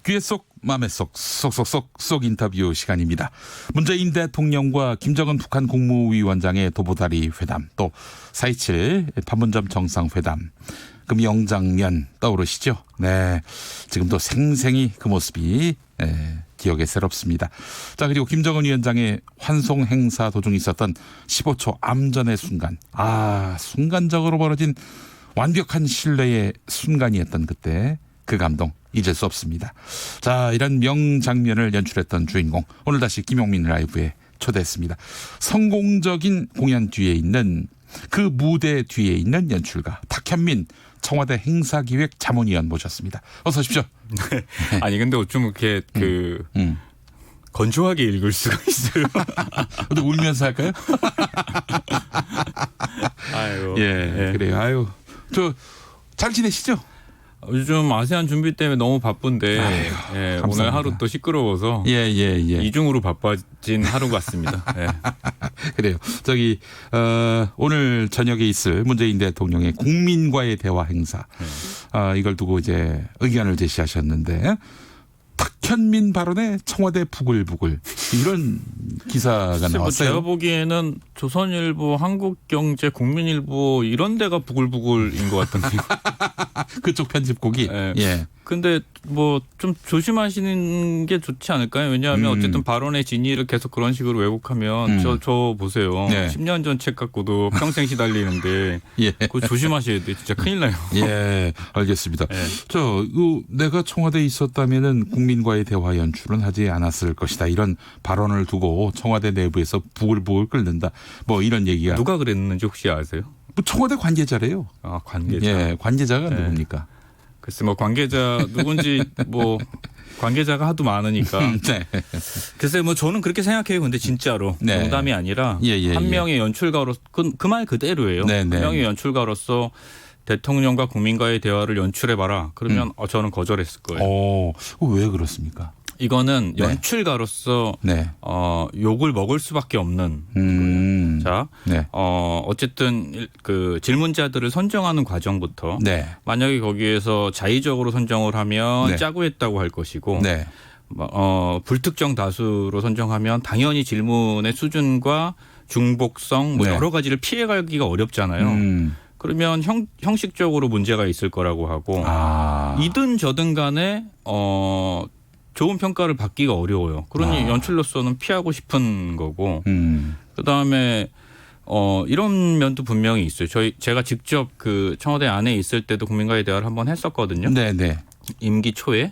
귀에 쏙 맘에 쏙 인터뷰 시간입니다. 문재인 대통령과 김정은 북한 국무위원장의 도보다리 회담, 또 4.27 판문점 정상회담, 그 명장면 떠오르시죠? 네, 지금도 생생히 그 모습이 기억에 새롭습니다. 자, 그리고 김정은 위원장의 환송 행사 도중 있었던 15초 암전의 순간, 순간적으로 벌어진 완벽한 신뢰의 순간이었던 그때 그 감동 잊을 수 없습니다. 자, 이런 명장면을 연출했던 주인공, 오늘 다시 김용민 라이브에 초대했습니다. 성공적인 공연 뒤에 있는, 그 무대 뒤에 있는 연출가 탁현민 청와대 행사기획 자문위원 모셨습니다. 어서 오십시오. 네. 아니 근데 어쩜 이렇게 건조하게 읽을 수가 있어요. 근데 울면서 할까요? 아유, 예, 그래요. 아유, 잘 지내시죠? 요즘 아세안 준비 때문에 너무 바쁜데 오늘 하루 또 시끄러워서 이중으로 바빠진 하루 같습니다. 예. 그래요. 오늘 저녁에 있을 문재인 대통령의 국민과의 대화 행사, 이걸 두고 이제 의견을 제시하셨는데, 탁현민 발언에 청와대 부글부글, 이런 기사가 나왔어요. 제가 보기에는 조선일보, 한국경제, 국민일보 이런 데가 부글부글인 것 같던데. 그쪽 편집국이. 예. 근데 뭐 좀 조심하시는 게 좋지 않을까요? 왜냐하면 어쨌든 발언의 진위를 계속 그런 식으로 왜곡하면 저 보세요. 10년 전 책 갖고도 평생 시달리는데 그거 조심하셔야 돼요. 진짜 큰일 나요. 예, 알겠습니다. 내가 청와대에 있었다면은 국민과의 대화 연출은 하지 않았을 것이다. 이런 발언을 두고 청와대 내부에서 부글부글 끓는다. 뭐 이런 얘기가. 누가 그랬는지 혹시 아세요? 청와대 관계자래요. 아, 관계자. 예, 관계자가 누굽니까? 글쎄 뭐 관계자 누군지 뭐 관계자가 하도 많으니까. 글쎄 뭐 저는 그렇게 생각해요. 근데 진짜로 농담이 아니라 한 명의 연출가로서 그 말 그대로예요. 한 명의 연출가로서 대통령과 국민과의 대화를 연출해봐라. 그러면 저는 거절했을 거예요. 왜 그렇습니까? 이거는 연출가로서 욕을 먹을 수밖에 없는 거예요. 자, 어쨌든 그 질문자들을 선정하는 과정부터 만약에 거기에서 자의적으로 선정을 하면 짜고 했다고 할 것이고 불특정 다수로 선정하면 당연히 질문의 수준과 중복성 뭐 여러 가지를 피해가기가 어렵잖아요. 그러면 형식적으로 문제가 있을 거라고 하고 이든 저든 간에 좋은 평가를 받기가 어려워요. 그러니 연출로서는 피하고 싶은 거고 그다음에 이런 면도 분명히 있어요. 제가 직접 그 청와대 안에 있을 때도 국민과의 대화를 한번 했었거든요. 임기 초에.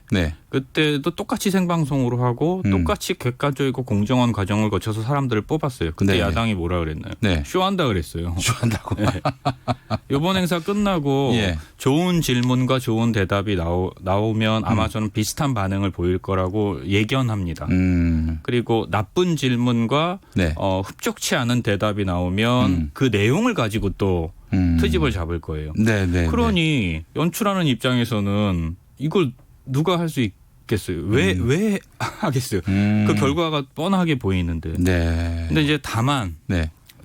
그때도 똑같이 생방송으로 하고 똑같이 객관적이고 공정한 과정을 거쳐서 사람들을 뽑았어요. 그때 야당이 뭐라 그랬나요? 쇼한다 그랬어요. 쇼한다고. 이번 행사 끝나고 좋은 질문과 좋은 대답이 나오면 아마 저는 비슷한 반응을 보일 거라고 예견합니다. 그리고 나쁜 질문과 흡족치 않은 대답이 나오면 그 내용을 가지고 또 트집을 잡을 거예요. 그러니 연출하는 입장에서는 이걸 누가 할 수 있겠어요? 왜 하겠어요? 그 결과가 뻔하게 보이는데. 근데 이제 다만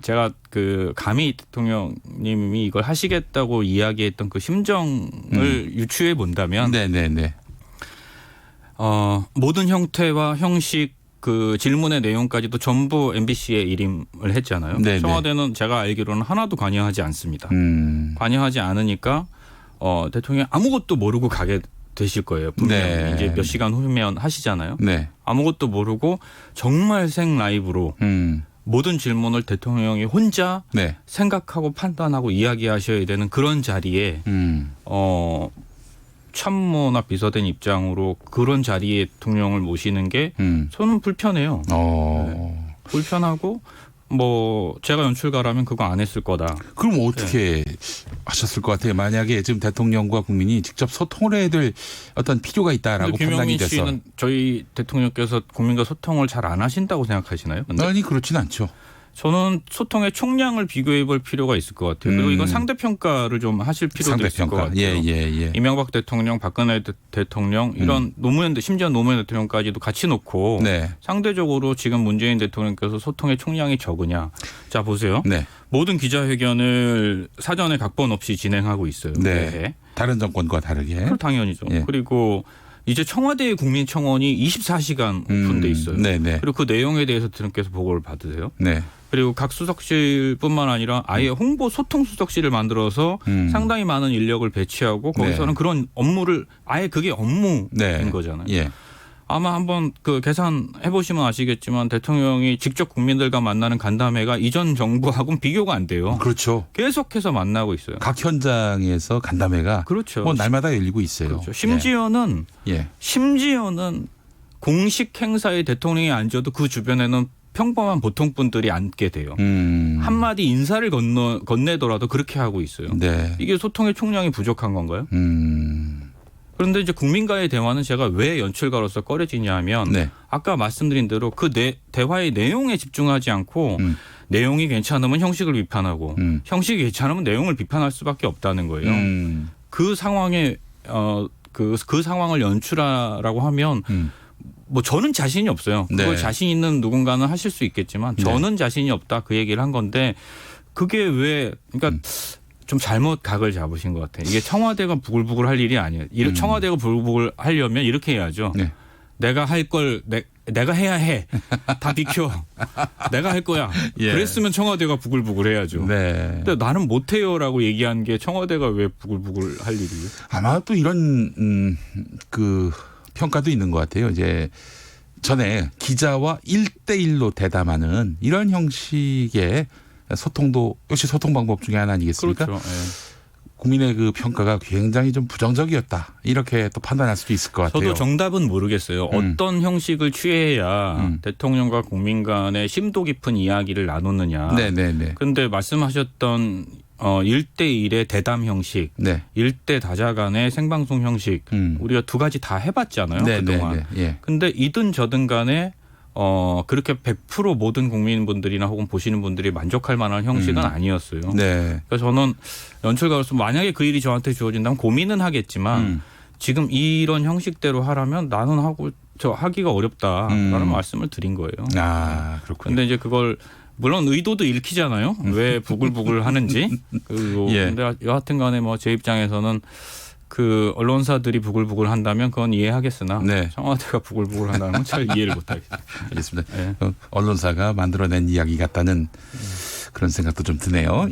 제가 그 감히 대통령님이 이걸 하시겠다고 이야기했던 그 심정을 유추해 본다면 모든 형태와 형식 그 질문의 내용까지도 전부 MBC에 일임을 했잖아요. 청와대는 제가 알기로는 하나도 관여하지 않습니다. 관여하지 않으니까 대통령이 아무것도 모르고 가게 되실 거예요. 분명 이제 몇 시간 후면 하시잖아요. 아무것도 모르고 정말 생 라이브로 모든 질문을 대통령이 혼자 생각하고 판단하고 이야기하셔야 되는 그런 자리에 참모나 비서된 입장으로 그런 자리에 대통령을 모시는 게 저는 불편해요. 불편하고 뭐 제가 연출가라면 그거 안 했을 거다. 그럼 어떻게 하셨을 것 같아요? 만약에 지금 대통령과 국민이 직접 소통을 해야 될 어떤 필요가 있다라고 판단이 돼서. 김용민 씨는 저희 대통령께서 국민과 소통을 잘 안 하신다고 생각하시나요? 근데? 아니 그렇진 않죠. 저는 소통의 총량을 비교해 볼 필요가 있을 것 같아요. 그리고 이건 상대평가를 좀 하실 필요도 있을 것 같아요. 이명박 대통령, 박근혜 대통령 이런 노무현 심지어 노무현 대통령까지도 같이 놓고 상대적으로 지금 문재인 대통령께서 소통의 총량이 적으냐. 자 보세요. 모든 기자회견을 사전에 각본 없이 진행하고 있어요. 다른 정권과 다르게. 당연히죠. 그리고 이제 청와대의 국민청원이 24시간 오픈돼 있어요. 네네. 그리고 그 내용에 대해서 대통령께서 보고를 받으세요. 네. 그리고 각 수석실뿐만 아니라 아예 홍보 소통 수석실을 만들어서 상당히 많은 인력을 배치하고 거기서는 그런 업무를 아예 그게 업무인 거잖아요. 예. 아마 한번 그 계산해 보시면 아시겠지만 대통령이 직접 국민들과 만나는 간담회가 이전 정부하고는 비교가 안 돼요. 그렇죠. 계속해서 만나고 있어요. 각 현장에서 간담회가 그렇죠. 뭐 날마다 열리고 있어요. 그렇죠. 심지어는 공식 행사에 대통령이 앉아도 그 주변에는 평범한 보통 분들이 앉게 돼요. 한마디 인사를 건네더라도 그렇게 하고 있어요. 네. 이게 소통의 총량이 부족한 건가요? 그런데 이제 국민과의 대화는 제가 왜 연출가로서 꺼려지냐 하면 아까 말씀드린 대로 그 대화의 내용에 집중하지 않고 내용이 괜찮으면 형식을 비판하고 형식이 괜찮으면 내용을 비판할 수밖에 없다는 거예요. 그 상황에 그 상황을 연출하라고 하면 뭐 저는 자신이 없어요. 그걸 자신 있는 누군가는 하실 수 있겠지만 저는 자신이 없다 그 얘기를 한 건데 그게 왜 그러니까 좀 잘못 각을 잡으신 것 같아요. 이게 청와대가 부글부글 할 일이 아니에요. 청와대가 부글부글 하려면 이렇게 해야죠. 내가 할 걸 내가 해야 해. 다 비켜. 내가 할 거야. 그랬으면 청와대가 부글부글 해야죠. 근데 나는 못해요라고 얘기한 게 청와대가 왜 부글부글 할 일이에요? 아마 또 이런 그 평가도 있는 것 같아요. 이제 전에 기자와 1대1로 대담하는 이런 형식의 소통도 역시 소통 방법 중에 하나 아니겠습니까? 그렇죠. 국민의 그 평가가 굉장히 좀 부정적이었다. 이렇게 또 판단할 수도 있을 것 같아요. 저도 정답은 모르겠어요. 어떤 형식을 취해야 대통령과 국민 간의 심도 깊은 이야기를 나누느냐. 그런데 말씀하셨던 1대1의 대담 형식, 1대 다자 간의 생방송 형식 우리가 두 가지 다 해봤잖아요. 그동안. 근데 이든 저든 간에 그렇게 100% 모든 국민분들이나 혹은 보시는 분들이 만족할 만한 형식은 아니었어요. 그러니까 저는 연출가로서 만약에 그 일이 저한테 주어진다면 고민은 하겠지만 지금 이런 형식대로 하라면 나는 하기가 어렵다라는 말씀을 드린 거예요. 아, 그렇군요. 근데 이제 그걸 물론 의도도 읽히잖아요. 왜 부글부글 하는지. 근데 여하튼 간에 뭐 제 입장에서는 그 언론사들이 부글부글 한다면 그건 이해하겠으나 청와대가 부글부글 한다는 건 잘 이해를 못하겠습니다. 알겠습니다. 언론사가 만들어낸 이야기 같다는 그런 생각도 좀 드네요.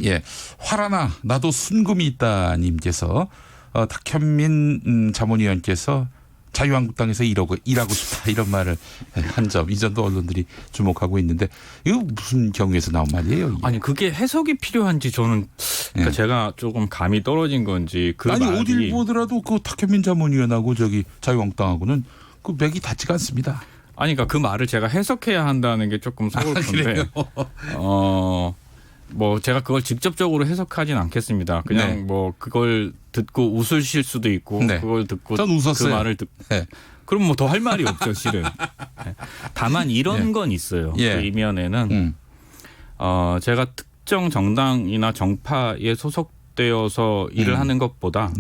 화라나 나도 순금이 있다 님께서 탁현민 자문위원께서 자유한국당에서 일하고 싶다 이런 말을 한 점 이 점도 언론들이 주목하고 있는데 이거 무슨 경우에서 나온 말이에요? 이게? 아니 그게 해석이 필요한지 저는 그러니까 제가 조금 감이 떨어진 건지 아니 어딜 보더라도 그 탁현민 자문위원하고 저기 자유한국당하고는 그 맥이 닿지가 않습니다. 아니 그러니까 그 말을 제가 해석해야 한다는 게 조금 서글픈데 뭐 제가 그걸 직접적으로 해석하진 않겠습니다. 그냥 뭐 그걸 듣고 웃으실 수도 있고 그걸 듣고 전 웃었어요. 그 말을 듣고 그럼 뭐 더 할 말이 없죠, 실은. 다만 이런 건 있어요. 그 이면에는 제가 특정 정당이나 정파에 소속되어서 일을 하는 것보다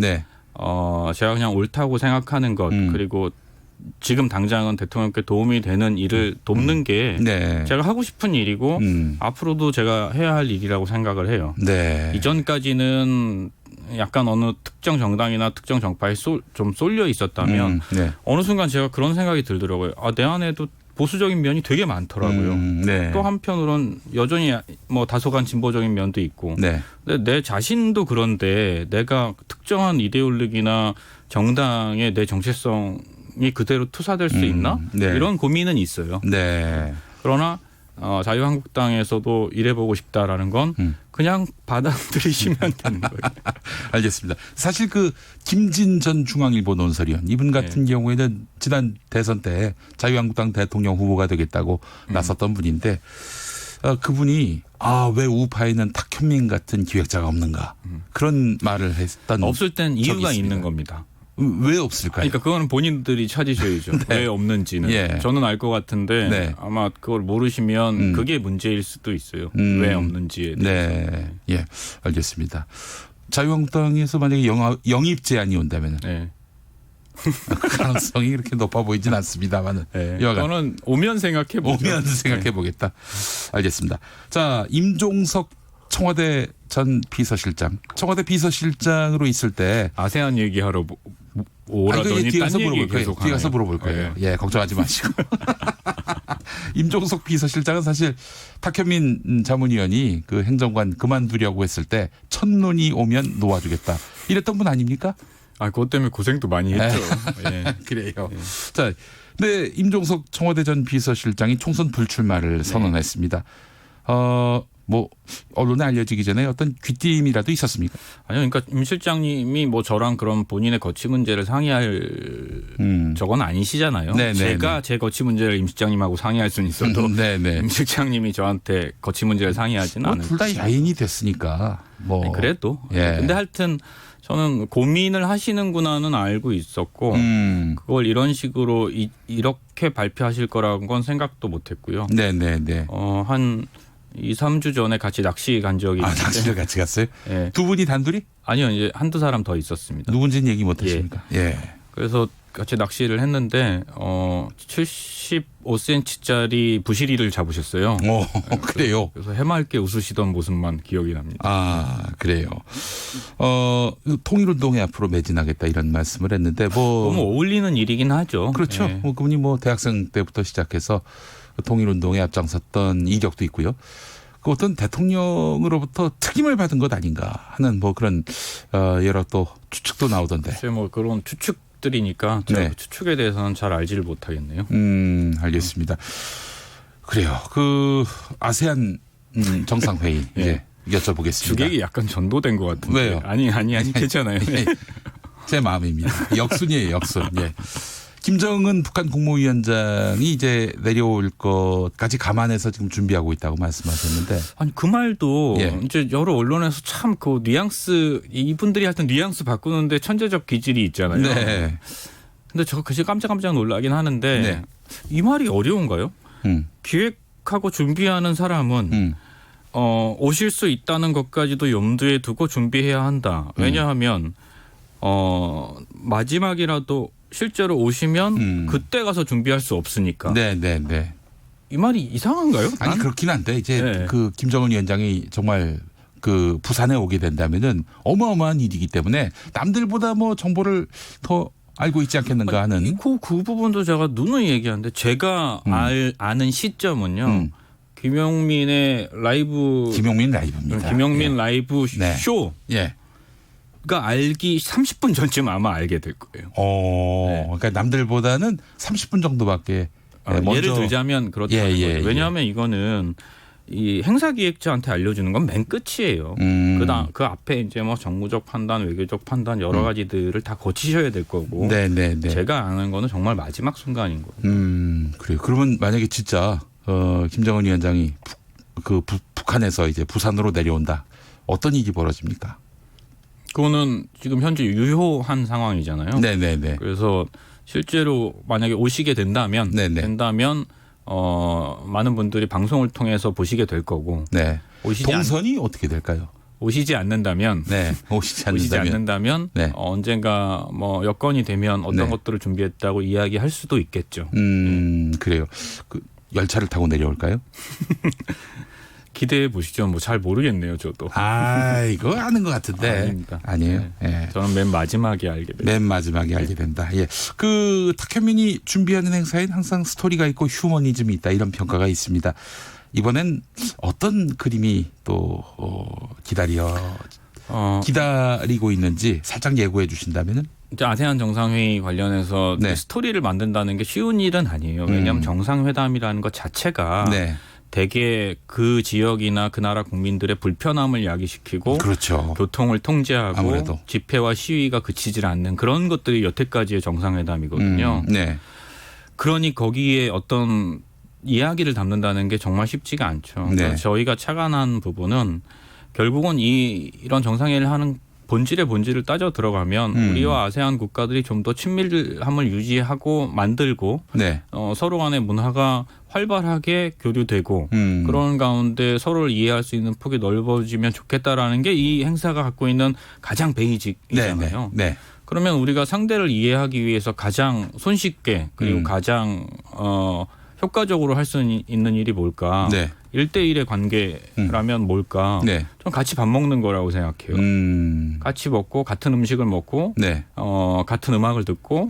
제가 그냥 옳다고 생각하는 것 그리고 지금 당장은 대통령께 도움이 되는 일을 돕는 게 제가 하고 싶은 일이고 앞으로도 제가 해야 할 일이라고 생각을 해요. 이전까지는 약간 어느 특정 정당이나 특정 정파에 좀 쏠려 있었다면 어느 순간 제가 그런 생각이 들더라고요. 내 안에도 보수적인 면이 되게 많더라고요. 또 한편으로는 여전히 뭐 다소간 진보적인 면도 있고. 근데 내 자신도 그런데 내가 특정한 이데올로기나 정당의 내 정체성이 그대로 투사될 수 있나? 이런 고민은 있어요. 그러나 자유한국당에서도 일해보고 싶다라는 건 그냥 받아들이시면 되는 거예요. 알겠습니다. 사실 그 김진 전 중앙일보 논설위원 이분 같은 경우에는 지난 대선 때 자유한국당 대통령 후보가 되겠다고 나섰던 분인데 그분이 왜 우파에는 탁현민 같은 기획자가 없는가 그런 말을 했던 없을 땐 이유가 있는 겁니다. 왜 없을까요? 그러니까 그거는 본인들이 찾으셔야죠. 왜 없는지는. 저는 알 것 같은데 아마 그걸 모르시면 그게 문제일 수도 있어요. 왜 없는지에 대해서. 알겠습니다. 자유한국당에서 만약에 영입 제안이 온다면 그 가능성이 그렇게 높아 보이진 않습니다만은. 저는 오면 생각해 보겠다. 알겠습니다. 자, 임종석 청와대 전 비서실장. 청와대 비서실장으로 있을 때 아세안 얘기하러 오라더니 뒤에 가서 딴 얘기 물어볼 거예요. 계속 뒤에 가서 하네요. 물어볼 거예요. 네. 예, 걱정하지 마시고. 임종석 비서실장은 사실 탁현민 자문위원이 그 행정관 그만두려고 했을 때 첫눈이 오면 놓아주겠다 이랬던 분 아닙니까? 아, 그것 때문에 고생도 많이 했죠. 예. 그래요. 예. 자, 근데 임종석 청와대 전 비서실장이 총선 불출마를 선언했습니다. 뭐 언론에 알려지기 전에 어떤 귀띔이라도 있었습니까? 아니요, 그러니까 임 실장님이 뭐 저랑 그런 본인의 거취 문제를 상의할 저건 아니시잖아요. 네네, 제가 제 거취 문제를 임 실장님하고 상의할 수는 있어도 임 실장님이 저한테 거취 문제를 상의하지는 않을. 둘 다 야인이 됐으니까 뭐 아니, 그래도. 예. 근데 하여튼 저는 고민을 하시는구나는 알고 있었고 그걸 이런 식으로 이렇게 발표하실 거라는 건 생각도 못했고요. 네네네. 한 2, 3주 전에 같이 낚시 간 적이 있는데. 낚시를 같이 갔어요? 예. 두 분이 단둘이? 아니요, 이제 한두 사람 더 있었습니다. 누군지는 얘기 못 하십니까? 예. 그래서 같이 낚시를 했는데 75cm짜리 부시리를 잡으셨어요. 그래요. 그래서 해맑게 웃으시던 모습만 기억이 납니다. 아, 그래요. 통일운동에 앞으로 매진하겠다 이런 말씀을 했는데 너무 어울리는 일이긴 하죠. 그렇죠. 예. 그분이 뭐 대학생 때부터 시작해서 통일운동에 앞장섰던 이력도 있고요. 그 어떤 대통령으로부터 특임을 받은 것 아닌가 하는 뭐 그런 여러 또 추측도 나오던데. 글쎄 뭐 그런 추측들이니까 제가 그 추측에 대해서는 잘 알지를 못하겠네요. 알겠습니다. 그래요. 그 아세안 정상회의 이제 여쭤보겠습니다. 주객이 약간 전도된 것 같은데. 왜요? 아니 괜찮아요. 제 마음입니다. 역순이에요, 역순. 예. 김정은 북한 국무위원장이 이제 내려올 것까지 감안해서 지금 준비하고 있다고 말씀하셨는데. 아니 그 말도 이제 여러 언론에서 참 그 뉘앙스 이분들이 하여튼 뉘앙스 바꾸는데 천재적 기질이 있잖아요. 네. 근데 저 그저 깜짝깜짝 놀라긴 하는데 이 말이 어려운가요? 기획하고 준비하는 사람은 오실 수 있다는 것까지도 염두에 두고 준비해야 한다. 왜냐하면 마지막이라도 실제로 오시면 그때 가서 준비할 수 없으니까. 네네네. 이 말이 이상한가요? 아니 그렇긴 한데 이제 그 김정은 위원장이 정말 그 부산에 오게 된다면은 어마어마한 일이기 때문에 남들보다 뭐 정보를 더 알고 있지 않겠는가 하는. 그 부분도 제가 누누이 얘기하는데 제가 아는 시점은요. 김용민 라이브입니다. 김용민 라이브 쇼. 예. 가 알기 30분 전쯤 아마 알게 될 거예요. 그러니까 남들보다는 30분 정도밖에. 예를 들자면 그렇다는 거죠. 왜냐하면 이거는 이 행사 기획자한테 알려주는 건 맨 끝이에요. 그 앞에 이제 뭐 정무적 판단, 외교적 판단 여러 가지들을 다 거치셔야 될 거고. 네네네. 제가 아는 거는 정말 마지막 순간인 거예요. 그래요. 그러면 만약에 진짜 김정은 위원장이 북한에서 이제 부산으로 내려온다. 어떤 일이 벌어집니까? 그거는 지금 현재 유효한 상황이잖아요. 네네네. 그래서 실제로 만약에 오시게 된다면 많은 분들이 방송을 통해서 보시게 될 거고. 네. 동선이 어떻게 될까요? 오시지 않는다면. 오시지 않는다면 언젠가 뭐 여건이 되면 어떤 것들을 준비했다고 이야기할 수도 있겠죠. 그래요. 그 열차를 타고 내려올까요? 기대해 보시죠. 뭐 잘 모르겠네요, 저도. 이거 아는 것 같은데. 아닙니다. 아니에요. 예. 저는 맨 마지막에 알게 됩니다. 맨 마지막에 알게 된다. 예. 그 탁현민이 준비하는 행사엔 항상 스토리가 있고 휴머니즘이 있다 이런 평가가 있습니다. 이번엔 어떤 그림이 또 기다리고 있는지 살짝 예고해 주신다면은. 이제 아세안 정상회의 관련해서 스토리를 만든다는 게 쉬운 일은 아니에요. 왜냐하면 정상회담이라는 것 자체가. 대개 그 지역이나 그 나라 국민들의 불편함을 야기시키고 교통을 통제하고 아무래도. 집회와 시위가 그치질 않는 그런 것들이 여태까지의 정상회담이거든요. 그러니 거기에 어떤 이야기를 담는다는 게 정말 쉽지가 않죠. 그러니까 저희가 착안한 부분은 결국은 이런 정상회의를 하는 본질을 따져 들어가면 우리와 아세안 국가들이 좀 더 친밀함을 유지하고 만들고 서로 간의 문화가 활발하게 교류되고 그런 가운데 서로를 이해할 수 있는 폭이 넓어지면 좋겠다라는 게 이 행사가 갖고 있는 가장 베이직이잖아요. 그러면 우리가 상대를 이해하기 위해서 가장 손쉽게 그리고 가장 효과적으로 할 수 있는 일이 뭘까? 네. 1대1의 관계라면 뭘까? 네. 좀 같이 밥 먹는 거라고 생각해요. 같이 먹고 같은 음식을 먹고 네. 같은 음악을 듣고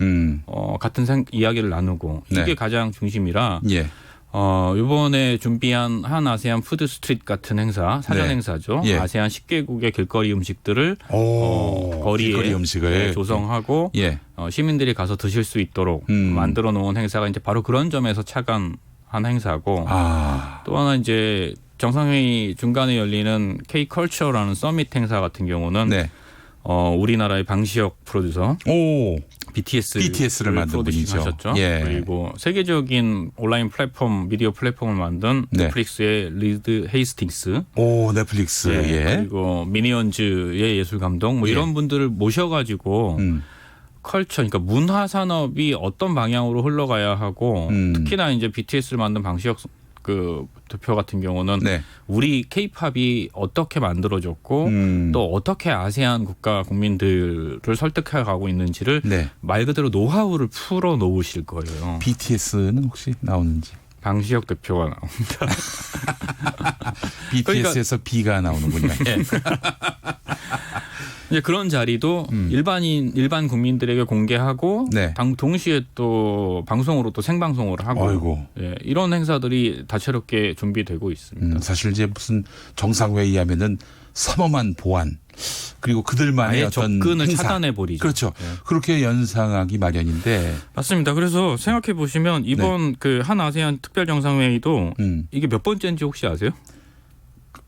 같은 이야기를 나누고 이게 네. 가장 중심이라 예. 이번에 준비한 한 아세안 푸드 스트리트 같은 행사, 사전 네. 행사죠. 예. 아세안 10개국의 길거리 음식들을 거리에 길거리 음식을 조성하고 예. 시민들이 가서 드실 수 있도록 만들어 놓은 행사가 이제 바로 그런 점에서 착안한 행사고 또 하나 이제 정상회의 중간에 열리는 K-컬처라는 서밋 행사 같은 경우는 네. 우리나라의 방시혁 프로듀서 BTS를 만든 분이죠. 하셨죠. 예. 그리고 세계적인 온라인 플랫폼, 미디어 플랫폼을 만든 네. 넷플릭스의 리드 헤이스팅스. 넷플릭스. 예. 그리고 미니언즈의 예술 감독 뭐 이런 분들을 모셔가지고 컬처, 그러니까 문화 산업이 어떤 방향으로 흘러가야 하고 특히나 이제 BTS를 만든 방시혁 그 대표 같은 경우는 네. 우리 K-팝이 어떻게 만들어졌고 또 어떻게 아세안 국가 국민들을 설득해 가고 있는지를 네. 말 그대로 노하우를 풀어 놓으실 거예요. BTS는 혹시 나오는지? 방시혁 대표가 나옵니다. BTS에서 B가 나오는군요. 예. 이제 그런 자리도 일반 국민들에게 공개하고 네. 동시에 또 방송으로 또 생방송으로 하고 아이고. 예, 이런 행사들이 다채롭게 준비되고 있습니다. 사실 이제 무슨 정상회의 하면은 삼엄한 보안 그리고 그들만의 아예 어떤 접근을 행사. 차단해 버리죠. 그렇죠. 예. 그렇게 연상하기 마련인데 맞습니다. 그래서 생각해 보시면 이번 그 한 아세안 특별 정상회의도 이게 몇 번째인지 혹시 아세요?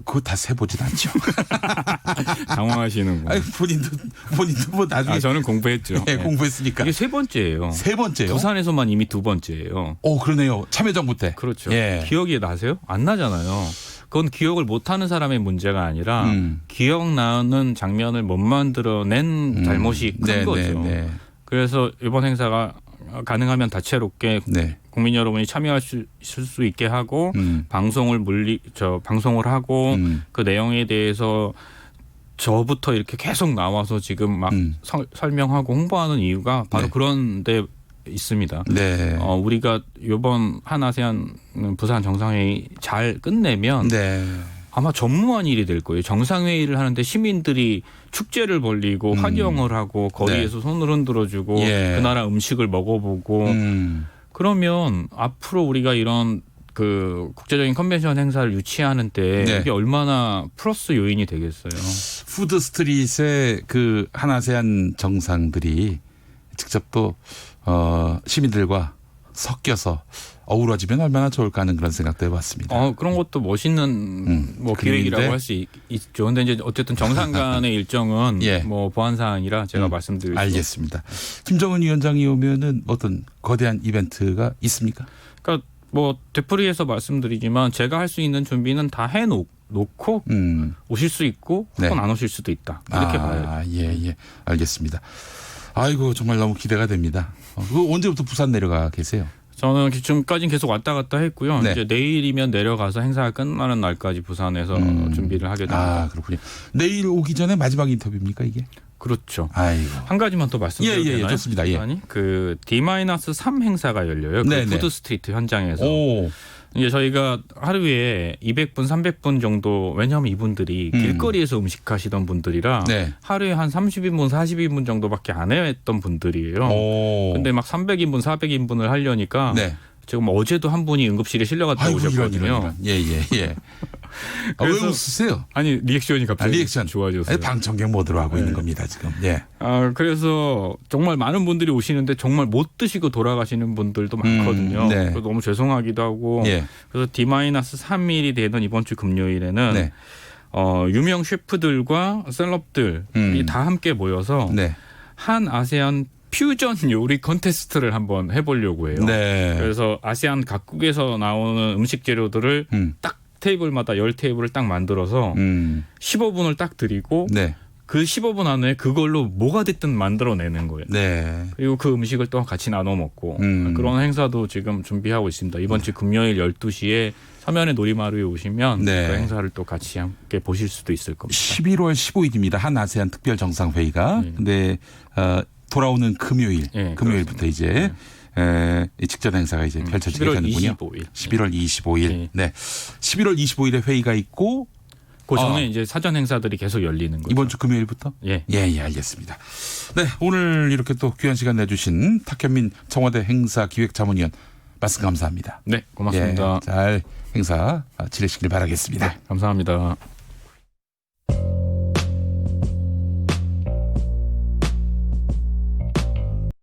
그거 다 세보진 않죠. 당황하시는 거. 아니, 본인도 뭐 나중에 저는 공부했죠. 네, 공부했으니까. 이게 세 번째예요. 세 번째요? 부산에서만 이미 두 번째예요. 그러네요. 참여정부 때. 그렇죠. 예. 기억이 나세요? 안 나잖아요. 그건 기억을 못하는 사람의 문제가 아니라 기억나는 장면을 못 만들어낸 잘못이 큰 거죠. 네. 그래서 이번 행사가 가능하면 다채롭게 네. 국민 여러분이 참여하실 수 있게 하고 방송을 하고 그 내용에 대해서 저부터 이렇게 계속 나와서 지금 막 설명하고 홍보하는 이유가 바로 네. 그런 데 있습니다. 네. 우리가 이번 한 아세안 부산 정상회의 잘 끝내면 네. 아마 전무한 일이 될 거예요. 정상회의를 하는데 시민들이 축제를 벌리고 환영을 하고 거리에서 손을 흔들어주고 예. 그 나라 음식을 먹어보고 그러면 앞으로 우리가 이런 그 국제적인 컨벤션 행사를 유치하는 때 네. 이게 얼마나 플러스 요인이 되겠어요. 푸드 스트릿의 그 한아세안 정상들이 직접 또 시민들과 섞여서 어우러지면 얼마나 좋을까 하는 그런 생각도 해봤습니다. 그런 것도 멋있는 뭐 기획이라고 할 수 있죠. 그런데 이제 어쨌든 정상 간의 일정은 예. 뭐 보안 사항이라 제가 말씀드릴 수 알겠습니다. 김정은 위원장이 오면은 어떤 거대한 이벤트가 있습니까? 그러니까 뭐 되풀이해서 말씀드리지만 제가 할 수 있는 준비는 다 해놓고 오실 수 있고 혹은 네. 안 오실 수도 있다. 이렇게 봐요. 예. 알겠습니다. 아이고 정말 너무 기대가 됩니다. 언제부터 부산 내려가 계세요? 저는 지금까지는 계속 왔다 갔다 했고요. 네. 이제 내일이면 내려가서 행사가 끝나는 날까지 부산에서 준비를 하게 됩니다. 그렇군요. 내일 오기 전에 마지막 인터뷰입니까 이게? 그렇죠. 아이고. 한 가지만 또 말씀드려도 되나요? 좋습니다. 예. 그 D-3 행사가 열려요. 그 푸드 스트리트 현장에서. 이제 저희가 하루에 200분, 300분 정도, 왜냐하면 이분들이 길거리에서 음식하시던 분들이라 네. 하루에 한 30인분, 40인분 정도밖에 안 했던 분들이에요. 근데 막 300인분, 400인분을 하려니까 네. 지금 어제도 한 분이 응급실에 실려갔다 오셨거든요. 예. 왜 웃으세요? 아니 리액션이 갑자기 리액션 좋아졌어요. 방청객 모드로 하고 있는 겁니다 지금. 예. 그래서 정말 많은 분들이 오시는데 정말 못 드시고 돌아가시는 분들도 많거든요. 네. 그래서 너무 죄송하기도 하고. 예. 그래서 D-3일이 되는 이번 주 금요일에는 네. 유명 셰프들과 셀럽들이 다 함께 모여서 네. 한 아세안 퓨전 요리 컨테스트를 한번 해보려고 해요. 네. 그래서 아세안 각국에서 나오는 음식 재료들을 딱 테이블마다 10테이블을 딱 만들어서 15분을 딱 드리고 네. 그 15분 안에 그걸로 뭐가 됐든 만들어내는 거예요. 네. 그리고 그 음식을 또 같이 나눠 먹고 그런 행사도 지금 준비하고 있습니다. 이번 주 금요일 12시에 서면의 놀이마루에 오시면 네. 그 행사를 또 같이 함께 보실 수도 있을 겁니다. 11월 15일입니다. 한 아세안 특별 정상회의가. 근데 돌아오는 금요일, 네, 금요일부터 그렇습니다. 이제 이 직전 행사가 이제 펼쳐지게 11월 되는군요. 25일. 11월 25일. 네. 11월 25일에 회의가 있고 그 전에 이제 사전 행사들이 계속 열리는 거죠. 이번 주 금요일부터? 예. 예, 알겠습니다. 네, 오늘 이렇게 또 귀한 시간 내주신 탁현민 청와대 행사기획자문위원 말씀 감사합니다. 네, 고맙습니다. 잘 행사 치르시길 바라겠습니다. 네, 감사합니다.